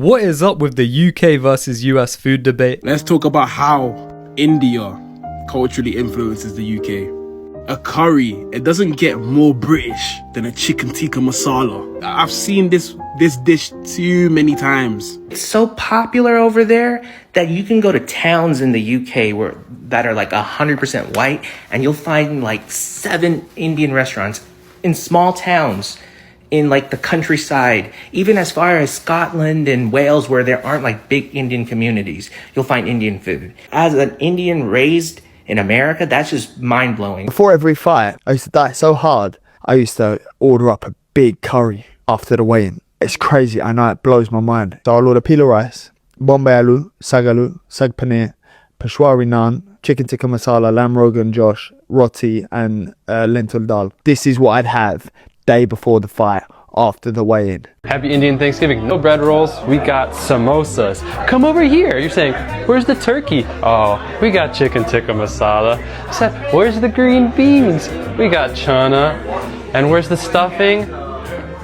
What is up with the UK versus US food debate? Let's talk about how India culturally influences the UK. A curry, it doesn't get more British than a chicken tikka masala. I've seen this dish too many times. It's so popular over there that you can go to towns in the UK that are like 100% white, and you'll find like 7 Indian restaurants in small towns in like the countryside, even as far as Scotland and Wales, where there aren't like big Indian communities, you'll find Indian food. As an Indian raised in America, that's just mind-blowing. Before every fight, I used to diet so hard, I used to order up a big curry after the weigh-in. It's crazy, I know, it blows my mind. So I'll order pila rice, Bombay aloo, sag paneer, Peshwari naan, chicken tikka masala, lamb rogan josh, roti, and lentil dal. This is what I'd have day before the fight, after the weigh-in. Happy Indian Thanksgiving. No bread rolls, we got samosas. Come over here. You're saying, where's the turkey? Oh, we got chicken tikka masala. I said, where's the green beans? We got chana. And where's the stuffing?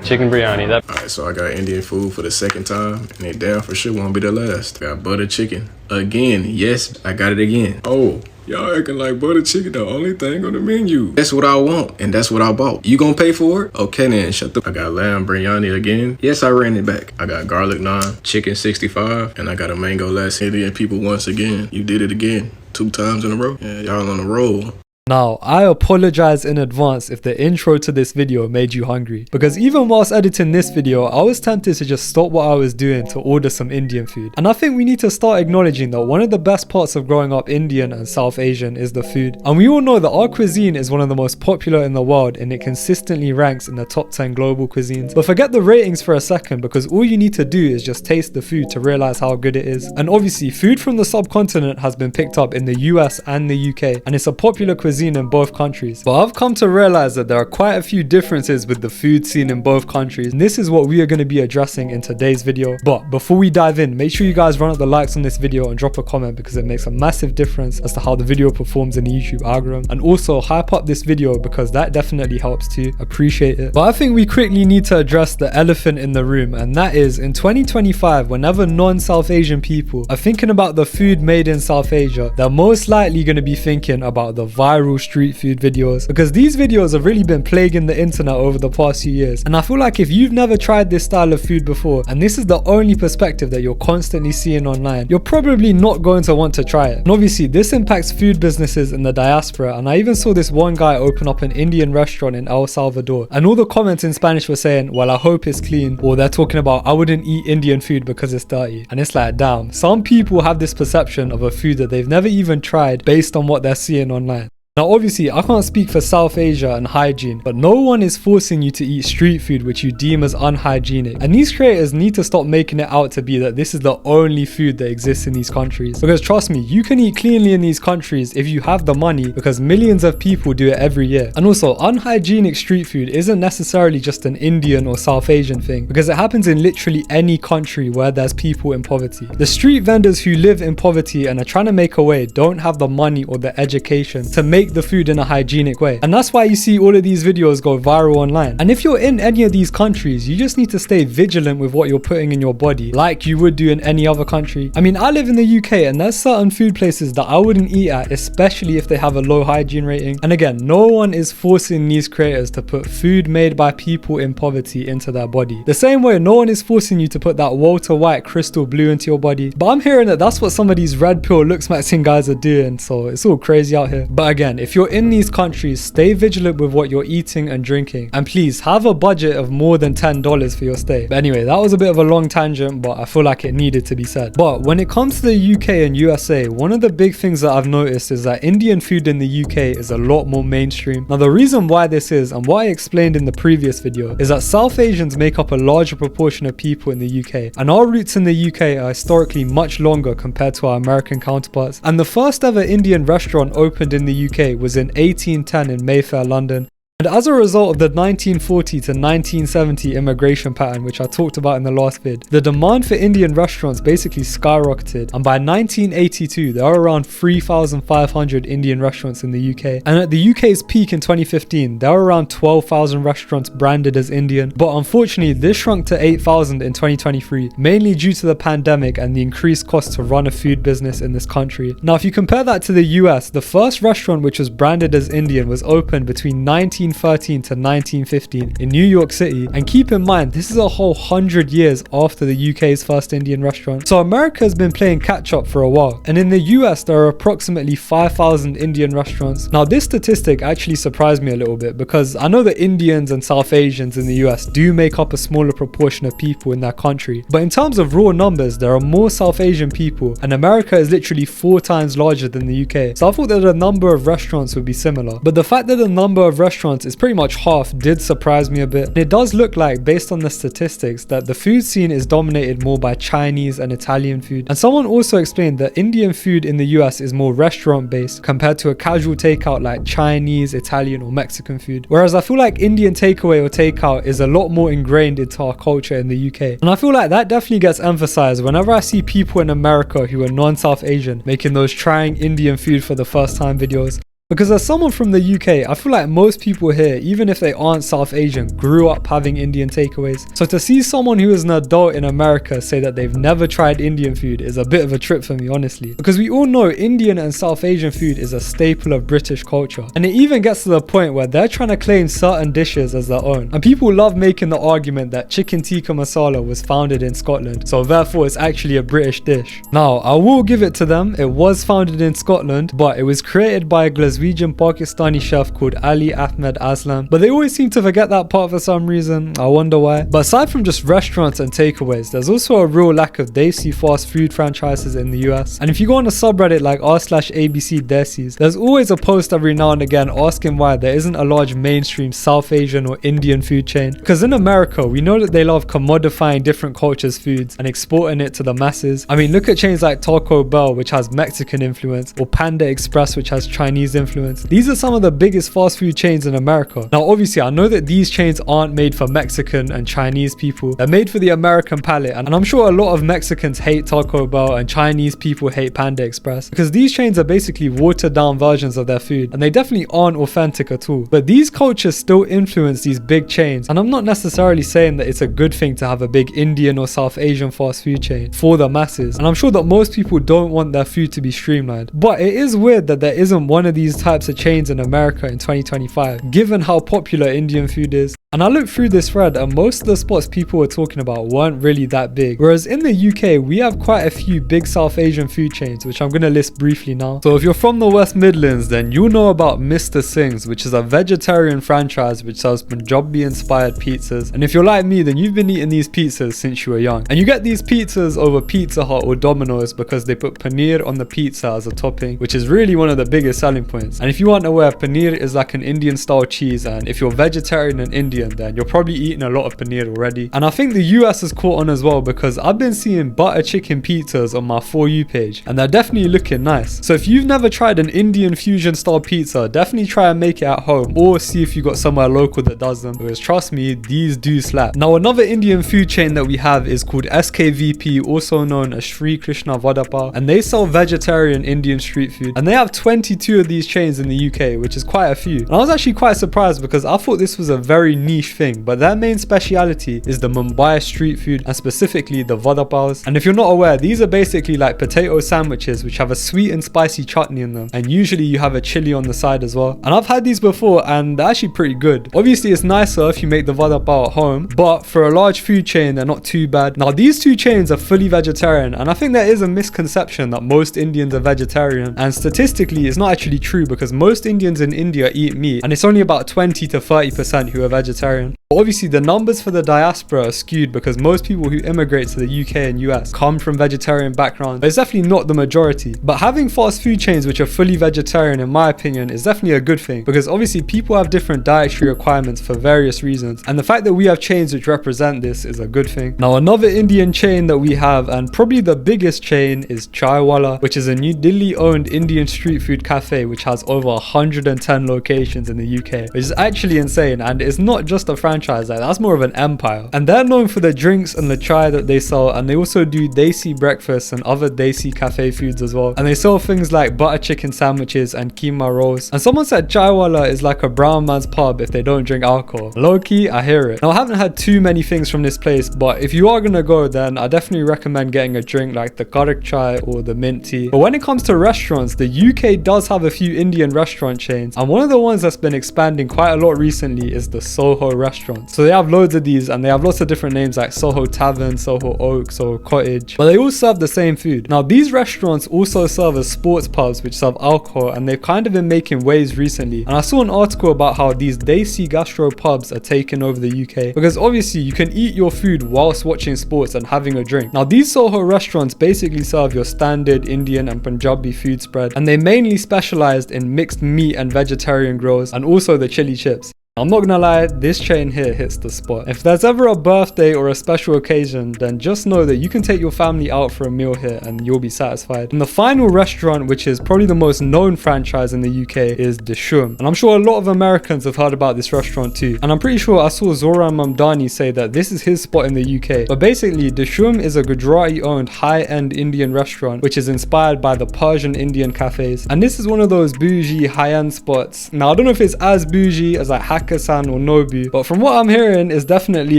Chicken biryani. Alright, so I got Indian food for the second time, and it damn for sure won't be the last. Got butter chicken. Again, yes, I got it again. Oh, y'all acting like butter chicken the only thing on the menu. That's what I want, and that's what I bought. You gonna pay for it? Okay then, shut the... I got lamb biryani again. Yes, I ran it back. I got garlic naan, chicken 65, and I got a mango lassi. Indian people, once again, you did it again. 2 times in a row. Yeah, y'all on a roll. Now, I apologize in advance if the intro to this video made you hungry, because even whilst editing this video, I was tempted to just stop what I was doing to order some Indian food. And I think we need to start acknowledging that one of the best parts of growing up Indian and South Asian is the food. And we all know that our cuisine is one of the most popular in the world, and it consistently ranks in the top 10 global cuisines. But forget the ratings for a second, because all you need to do is just taste the food to realize how good it is. And obviously, food from the subcontinent has been picked up in the US and the UK, and it's a popular cuisine in both countries. But I've come to realize that there are quite a few differences with the food scene in both countries, and this is what we are going to be addressing in today's video. But before we dive in, make sure you guys run up the likes on this video and drop a comment, because it makes a massive difference as to how the video performs in the YouTube algorithm. And also hype up this video, because that definitely helps too. Appreciate it. But I think we quickly need to address the elephant in the room, and that is in 2025, whenever non-South Asian people are thinking about the food made in South Asia, they're most likely going to be thinking about the viral street food videos, because these videos have really been plaguing the internet over the past few years. And I feel like if you've never tried this style of food before, and this is the only perspective that you're constantly seeing online, you're probably not going to want to try it. And obviously this impacts food businesses in the diaspora, and I even saw this one guy open up an Indian restaurant in El Salvador, and all the comments in Spanish were saying, well, I hope it's clean, or they're talking about, I wouldn't eat Indian food because it's dirty. And it's like, damn, some people have this perception of a food that they've never even tried based on what they're seeing online. Now obviously I can't speak for South Asia and hygiene, but no one is forcing you to eat street food which you deem as unhygienic. And these creators need to stop making it out to be that this is the only food that exists in these countries. Because trust me, you can eat cleanly in these countries if you have the money, because millions of people do it every year. And also, unhygienic street food isn't necessarily just an Indian or South Asian thing, because it happens in literally any country where there's people in poverty. The street vendors who live in poverty and are trying to make a way don't have the money or the education to make the food in a hygienic way, and that's why you see all of these videos go viral online. And if you're in any of these countries, you just need to stay vigilant with what you're putting in your body, like you would do in any other country. I mean, I live in the UK, and there's certain food places that I wouldn't eat at, especially if they have a low hygiene rating. And again, no one is forcing these creators to put food made by people in poverty into their body, the same way no one is forcing you to put that Walter White crystal blue into your body. But I'm hearing that that's what some of these red pill looks maxing guys are doing, so it's all crazy out here. But again, if you're in these countries, stay vigilant with what you're eating and drinking, and please have a budget of more than $10 for your stay. But anyway, that was a bit of a long tangent, but I feel like it needed to be said. But when it comes to the UK and USA, one of the big things that I've noticed is that Indian food in the UK is a lot more mainstream. Now the reason why this is, and what I explained in the previous video, is that South Asians make up a larger proportion of people in the UK, and our roots in the UK are historically much longer compared to our American counterparts. And the first ever Indian restaurant opened in the UK was in 1810 in Mayfair, London. And as a result of the 1940 to 1970 immigration pattern, which I talked about in the last vid, the demand for Indian restaurants basically skyrocketed. And by 1982, there were around 3,500 Indian restaurants in the UK. And at the UK's peak in 2015, there were around 12,000 restaurants branded as Indian. But unfortunately, this shrunk to 8,000 in 2023, mainly due to the pandemic and the increased cost to run a food business in this country. Now, if you compare that to the US, the first restaurant which was branded as Indian was opened between 1913 to 1915 in New York City. And keep in mind, this is a whole 100 years after the UK's first Indian restaurant. So America has been playing catch up for a while. And in the US, there are approximately 5,000 Indian restaurants. Now, this statistic actually surprised me a little bit because I know that Indians and South Asians in the US do make up a smaller proportion of people in that country. But in terms of raw numbers, there are more South Asian people, and America is literally 4 times larger than the UK. So I thought that the number of restaurants would be similar. But the fact that the number of restaurants is pretty much half did surprise me a bit. And it does look like, based on the statistics, that the food scene is dominated more by Chinese and Italian food. And someone also explained that Indian food in the US is more restaurant based compared to a casual takeout like Chinese, Italian or Mexican food. Whereas I feel like Indian takeaway or takeout is a lot more ingrained into our culture in the UK. And I feel like that definitely gets emphasized whenever I see people in America who are non-South Asian making those trying Indian food for the first time videos. Because as someone from the UK, I feel like most people here, even if they aren't South Asian, grew up having Indian takeaways. So to see someone who is an adult in America say that they've never tried Indian food is a bit of a trip for me, honestly. Because we all know Indian and South Asian food is a staple of British culture. And it even gets to the point where they're trying to claim certain dishes as their own. And people love making the argument that chicken tikka masala was founded in Scotland, so therefore it's actually a British dish. Now, I will give it to them, it was founded in Scotland, but it was created by a Glaswegian Pakistani chef called Ali Ahmed Aslam, but they always seem to forget that part for some reason. I wonder why. But aside from just restaurants and takeaways, there's also a real lack of Desi fast food franchises in the US. And if you go on a subreddit like r/ABC Desis, there's always a post every now and again asking why there isn't a large mainstream South Asian or Indian food chain. Because in America, we know that they love commodifying different cultures' foods and exporting it to the masses. I mean, look at chains like Taco Bell, which has Mexican influence, or Panda Express, which has Chinese influence. These are some of the biggest fast food chains in America. Now, obviously, I know that these chains aren't made for Mexican and Chinese people. They're made for the American palate. And I'm sure a lot of Mexicans hate Taco Bell and Chinese people hate Panda Express because these chains are basically watered down versions of their food and they definitely aren't authentic at all. But these cultures still influence these big chains. And I'm not necessarily saying that it's a good thing to have a big Indian or South Asian fast food chain for the masses. And I'm sure that most people don't want their food to be streamlined. But it is weird that there isn't one of these types of chains in America in 2025, given how popular Indian food is. And I looked through this thread and most of the spots people were talking about weren't really that big. Whereas in the UK, we have quite a few big South Asian food chains, which I'm going to list briefly now. So if you're from the West Midlands, then you'll know about Mr. Singh's, which is a vegetarian franchise which sells Punjabi-inspired pizzas. And if you're like me, then you've been eating these pizzas since you were young. And you get these pizzas over Pizza Hut or Domino's because they put paneer on the pizza as a topping, which is really one of the biggest selling points. And if you aren't aware, paneer is like an Indian style cheese, and if you're vegetarian and Indian, then you're probably eating a lot of paneer already. And I think the US has caught on as well because I've been seeing butter chicken pizzas on my For You page and they're definitely looking nice. So if you've never tried an Indian fusion style pizza, definitely try and make it at home or see if you got somewhere local that does them, because trust me, these do slap. Now, another Indian food chain that we have is called SKVP, also known as Sri Krishna Vada Pav, and they sell vegetarian Indian street food, and they have 22 of these chains in the UK, which is quite a few. And I was actually quite surprised because I thought this was a very niche thing, but their main speciality is the Mumbai street food and specifically the vada pavs. And if you're not aware, these are basically like potato sandwiches which have a sweet and spicy chutney in them, and usually you have a chili on the side as well. And I've had these before and they're actually pretty good. Obviously it's nicer if you make the vada pav at home, but for a large food chain they're not too bad. Now these two chains are fully vegetarian, and I think there is a misconception that most Indians are vegetarian, and statistically it's not actually true because most Indians in India eat meat and it's only about 20 to 30% who are vegetarian. Obviously the numbers for the diaspora are skewed because most people who immigrate to the UK and US come from vegetarian backgrounds, but it's definitely not the majority. But having fast food chains which are fully vegetarian, in my opinion, is definitely a good thing, because obviously people have different dietary requirements for various reasons, and the fact that we have chains which represent this is a good thing. Now another Indian chain that we have, and probably the biggest chain, is Chaiwala, which is a New Delhi owned Indian street food cafe which has over 110 locations in the UK, which is actually insane, and it's not just a franchise, like that's more of an empire. And they're known for the drinks and the chai that they sell, and they also do desi breakfasts and other desi cafe foods as well. And they sell things like butter chicken sandwiches and keema rolls. And someone said chaiwala is like a brown man's pub if they don't drink alcohol. Low-key, I hear it. Now I haven't had too many things from this place, but if you are gonna go, then I definitely recommend getting a drink like the karak chai or the mint tea. But when it comes to restaurants, the UK does have a few Indian restaurant chains, and one of the ones that's been expanding quite a lot recently is the Soho restaurants. So they have loads of these, and they have lots of different names like Soho Tavern, Soho Oak, Soho Cottage, but they all serve the same food. Now these restaurants also serve as sports pubs which serve alcohol, and they've kind of been making waves recently. And I saw an article about how these desi gastro pubs are taking over the UK, because obviously you can eat your food whilst watching sports and having a drink. Now these Soho restaurants basically serve your standard Indian and Punjabi food spread, and they mainly specialized in mixed meat and vegetarian grills, and also the chili chips. I'm not gonna lie, this chain here hits the spot. If there's ever a birthday or a special occasion, then just know that you can take your family out for a meal here and you'll be satisfied. And the final restaurant, which is probably the most known franchise in the UK, is Dishum. And I'm sure a lot of Americans have heard about this restaurant too. And I'm pretty sure I saw Zoran Mamdani say that this is his spot in the UK. But basically, Dishum is a Gujarati-owned high-end Indian restaurant, which is inspired by the Persian Indian cafes. And this is one of those bougie high-end spots. Now, I don't know if it's as bougie as like Hakkasan or Nobu, but from what I'm hearing, it's definitely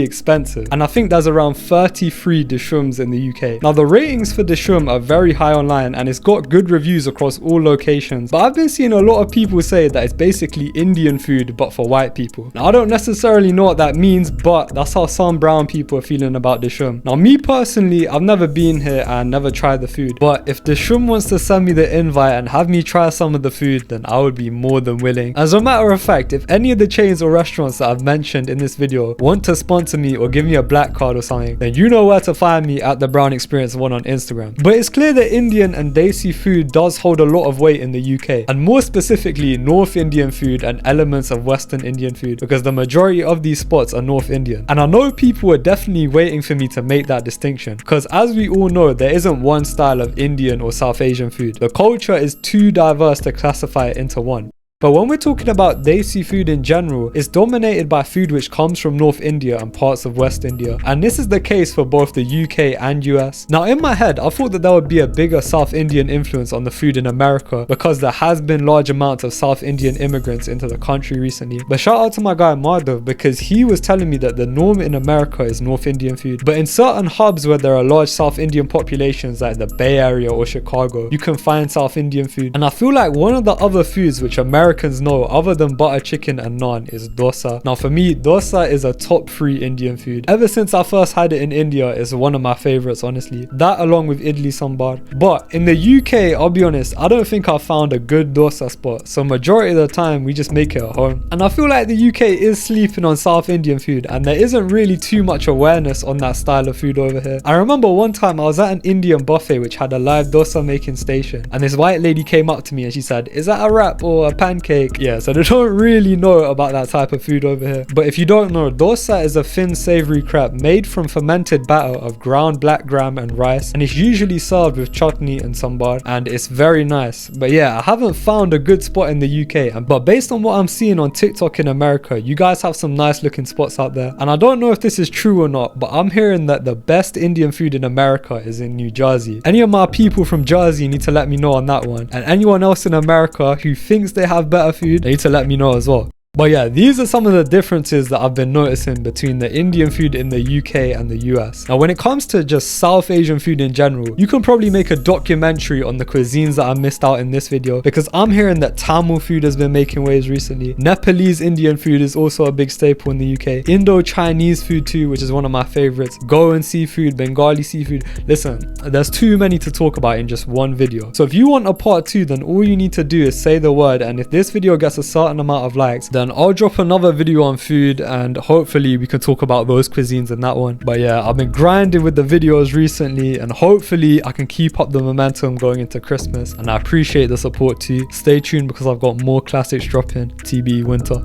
expensive. And I think there's around 33 Dishums in the UK. Now the ratings for Dishum are very high online, and it's got good reviews across all locations. But I've been seeing a lot of people say that it's basically Indian food but for white people. Now I don't necessarily know what that means, but that's how some brown people are feeling about Dishum. Now me personally, I've never been here and never tried the food, but if Dishum wants to send me the invite and have me try some of the food, then I would be more than willing. As a matter of fact, if any of the chains or restaurants that I've mentioned in this video want to sponsor me or give me a black card or something, then you know where to find me at the Brown Experience 1 on Instagram. But it's clear that Indian and desi food does hold a lot of weight in the UK, and more specifically North Indian food and elements of Western Indian food, because the majority of these spots are North Indian. And I know people are definitely waiting for me to make that distinction, because as we all know, there isn't one style of Indian or South Asian food. The culture is too diverse to classify it into one. But when we're talking about desi food in general, it's dominated by food which comes from North India and parts of West India. And this is the case for both the UK and US. Now in my head, I thought that there would be a bigger South Indian influence on the food in America, because there has been large amounts of South Indian immigrants into the country recently. But shout out to my guy Madhav, because he was telling me that the norm in America is North Indian food. But in certain hubs where there are large South Indian populations like the Bay Area or Chicago, you can find South Indian food. And I feel like one of the other foods which Americans know other than butter chicken and naan is dosa. Now for me, dosa is a top 3 Indian food. Ever since I first had it in India, it's one of my favorites, honestly. That along with idli sambar. But in the UK, I'll be honest, I don't think I've found a good dosa spot. So majority of the time, we just make it at home. And I feel like the UK is sleeping on South Indian food, and there isn't really too much awareness on that style of food over here. I remember one time I was at an Indian buffet which had a live dosa making station, and this white lady came up to me and she said, "Is that a wrap or a pancake?" Yeah, so they don't really know about that type of food over here. But if you don't know, dosa is a thin savory crepe made from fermented batter of ground black gram and rice, and it's usually served with chutney and sambar, and it's very nice. But yeah, I haven't found a good spot in the UK, but based on what I'm seeing on TikTok in America, you guys have some nice looking spots out there. And I don't know if this is true or not, but I'm hearing that the best Indian food in America is in New Jersey. Any of my people from Jersey need to let me know on that one, and anyone else in America who thinks they have better food, they need to let me know as well. But yeah, these are some of the differences that I've been noticing between the Indian food in the UK and the US. Now when it comes to just South Asian food in general, you can probably make a documentary on the cuisines that I missed out in this video, because I'm hearing that Tamil food has been making waves recently. Nepalese Indian food is also a big staple in the UK. Indo-Chinese food too, which is one of my favorites. Goan seafood, Bengali seafood. Listen, there's too many to talk about in just one video. So if you want a part 2, then all you need to do is say the word, and if this video gets a certain amount of likes, then I'll drop another video on food, and hopefully we can talk about those cuisines in that one. But yeah, I've been grinding with the videos recently, and hopefully I can keep up the momentum going into Christmas, and I appreciate the support too. Stay tuned because I've got more classics dropping. TB winter.